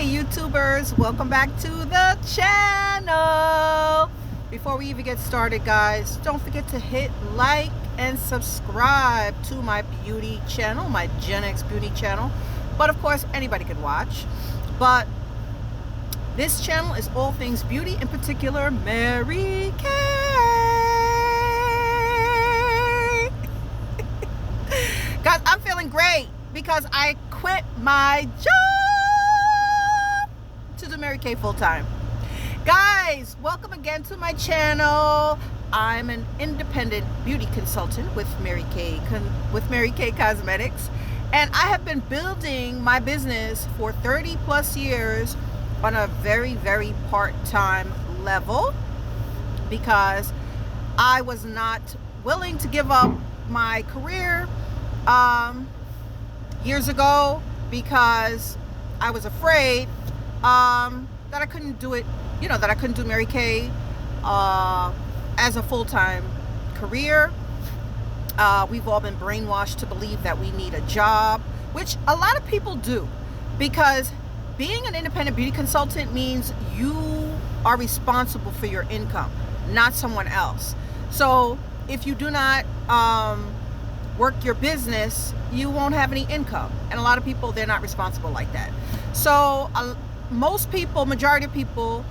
Hey YouTubers, welcome back to the channel. Before we even get started, guys, don't forget to hit like and subscribe to my beauty channel, my GenX beauty channel. But of course, anybody can watch. But this channel is all things beauty, in particular Mary Kay. Guys, I'm feeling great because I quit my job to do Mary Kay full-time. Guys, welcome again to my channel. I'm an independent beauty consultant with Mary Kay Cosmetics, and I have been building my business for 30 plus years on a very part-time level because I was not willing to give up my career years ago because I was afraid that I couldn't do it, that I couldn't do Mary Kay as a full-time career. We've all been brainwashed to believe that we need a job, which a lot of people do, because being an independent beauty consultant means you are responsible for your income, not someone else. So if you do not work your business, you won't have any income. And a lot of people, they're not responsible like that. So most people, majority of people,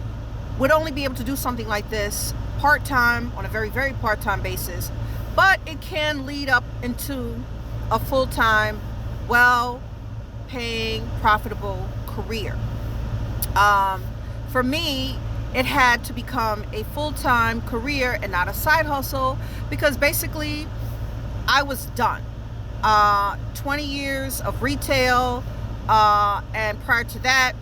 would only be able to do something like this part-time, on a very part-time basis, but it can lead up into a full-time, well-paying, profitable career. For me, it had to become a full-time career and not a side hustle, because basically I was done. 20 years of retail, and prior to that,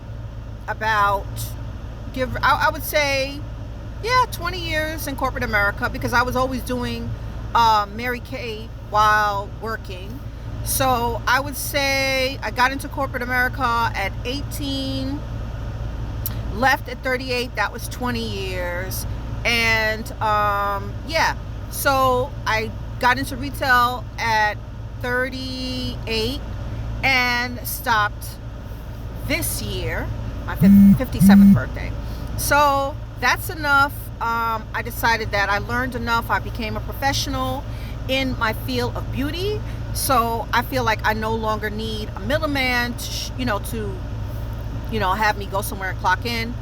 I would say, 20 years in corporate America, because I was always doing Mary Kay while working. So I would say I got into corporate America at 18, left at 38. That was 20 years. And so I got into retail at 38 and stopped this year, my 57th birthday. So that's enough. I decided that I learned enough. I became a professional in my field of beauty. So I feel like I no longer need a middleman to have me go somewhere and clock in.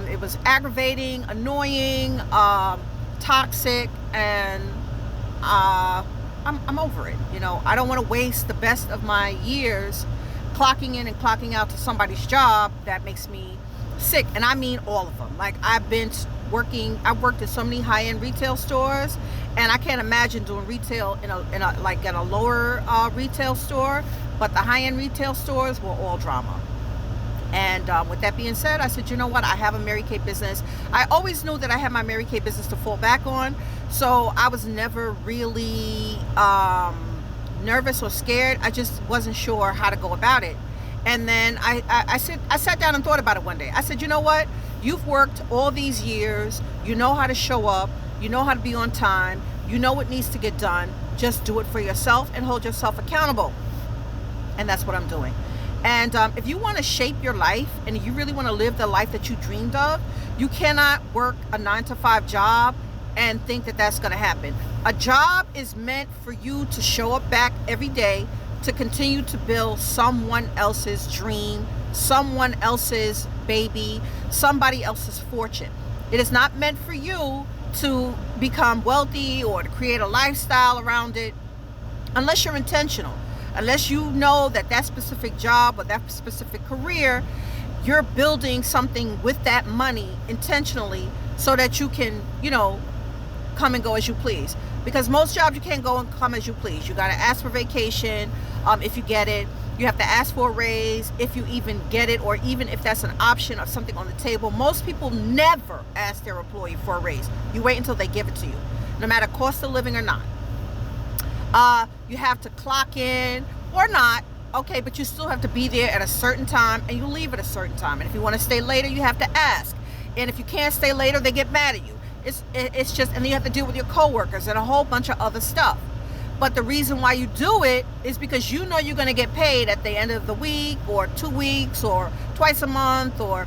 It was aggravating, annoying, toxic, and I'm over it. I don't want to waste the best of my years clocking in and clocking out to somebody's job that makes me sick. And I mean all of them. Like, I've worked at so many high-end retail stores, and I can't imagine doing retail in a lower retail store. But the high-end retail stores were all drama. And with that being said, I said, you know what? I have a Mary Kay business. I always knew that I had my Mary Kay business to fall back on, so I was never really nervous or scared. I just wasn't sure how to go about it. And then I sat down and thought about it one day. I said, you know what? You've worked all these years. You know how to show up. You know how to be on time. You know what needs to get done. Just do it for yourself and hold yourself accountable. And that's what I'm doing. And if you want to shape your life and you really want to live the life that you dreamed of, you cannot work a 9-to-5 job and think that that's going to happen. A job is meant for you to show up back every day to continue to build someone else's dream, someone else's baby, somebody else's fortune. It is not meant for you to become wealthy or to create a lifestyle around it unless you're intentional. Unless you know that specific job or that specific career, you're building something with that money intentionally so that you can, come and go as you please. Because most jobs you can't go and come as you please. You got to ask for vacation if you get it. You have to ask for a raise if you even get it, or even if that's an option of something on the table. Most people never ask their employee for a raise. You wait until they give it to you, no matter cost of living or not. You have to clock in or not, okay, but you still have to be there at a certain time, and you leave at a certain time. And if you want to stay later, you have to ask. And if you can't stay later, they get mad at you. It's just, and then you have to deal with your coworkers and a whole bunch of other stuff. But the reason why you do it is because you know you're going to get paid at the end of the week, or 2 weeks, or twice a month, or,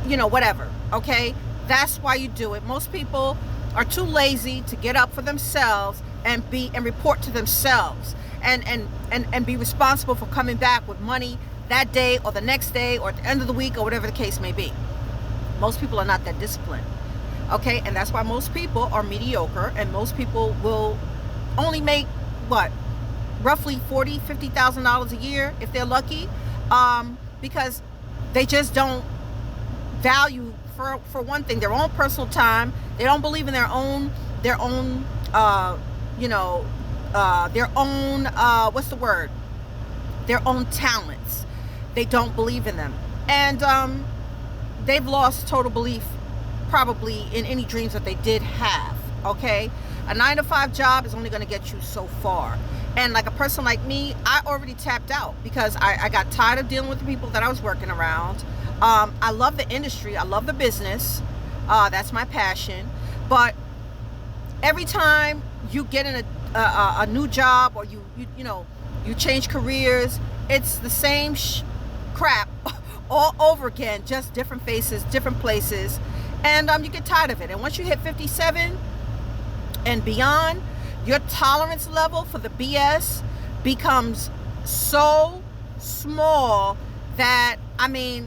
you know, whatever. Okay? That's why you do it. Most people are too lazy to get up for themselves and report to themselves and be responsible for coming back with money that day or the next day or at the end of the week or whatever the case may be. Most people are not that disciplined. Okay? And that's why most people are mediocre, and most people will only make what, roughly $40,000-$50,000 a year if they're lucky, because they just don't value, for one thing, their own personal time. They don't believe in their own their own talents. They don't believe in them, and they've lost total belief probably in any dreams that they did have. Okay? A 9-to-5 job is only going to get you so far. And like a person like me, I already tapped out because I got tired of dealing with the people that I was working around. I love the industry. I love the business. That's my passion. But every time you get in a new job, or you change careers, it's the same crap all over again, just different faces, different places. And you get tired of it. And once you hit 57 and beyond, your tolerance level for the BS becomes so small that, I mean,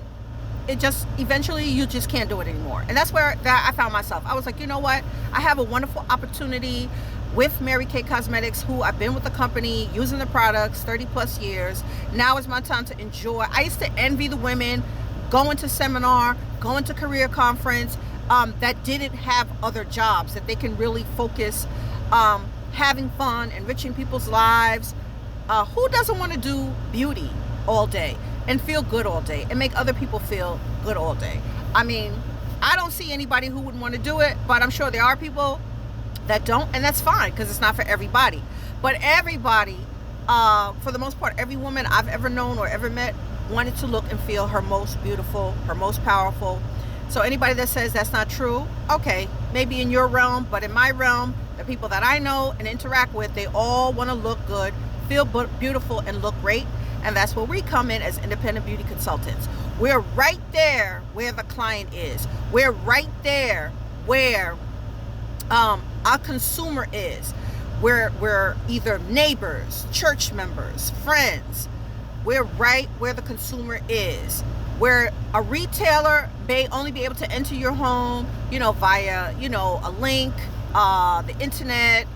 it just, eventually you just can't do it anymore. And that's where I found myself. I was like, you know what? I have a wonderful opportunity with Mary Kay Cosmetics, who I've been with the company, using the products 30 plus years. Now is my time to enjoy. I used to envy the women going to seminar, going to career conference, that didn't have other jobs, that they can really focus, having fun, enriching people's lives. Who doesn't want to do beauty all day and feel good all day and make other people feel good all day? I mean, I don't see anybody who wouldn't want to do it, but I'm sure there are people that don't, and that's fine, because it's not for everybody. But everybody, for the most part, every woman I've ever known or ever met wanted to look and feel her most beautiful, her most powerful. So anybody that says that's not true, okay, maybe in your realm, but in my realm, the people that I know and interact with, they all want to look good, feel beautiful, and look great. And that's where we come in as independent beauty consultants. We're right there where the client is. We're right there where our consumer is. We're either neighbors, church members, friends. We're right where the consumer is. Where a retailer may only be able to enter your home, via, a link, the internet,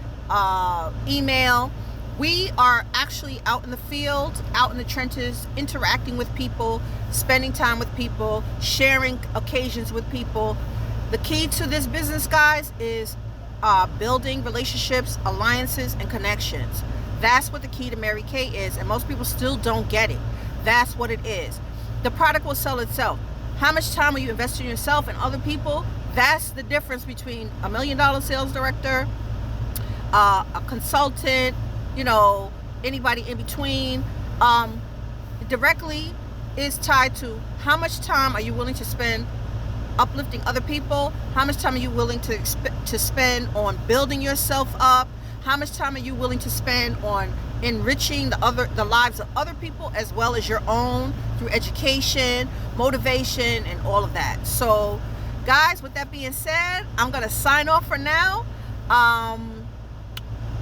email. We are actually out in the field, out in the trenches, interacting with people, spending time with people, sharing occasions with people. The key to this business, guys, is building relationships, alliances, and connections. That's what the key to Mary Kay is, and most people still don't get it. That's what it is. The product will sell itself. How much time will you invest in yourself and other people? That's the difference between $1 million sales director, a consultant, anybody in between. Directly is tied to how much time are you willing to spend uplifting other people? How much time are you willing to spend on building yourself up? How much time are you willing to spend on enriching the lives of other people as well as your own through education, motivation, and all of that? So, guys, with that being said, I'm going to sign off for now.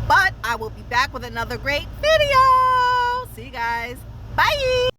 But I will be back with another great video. See you guys. Bye.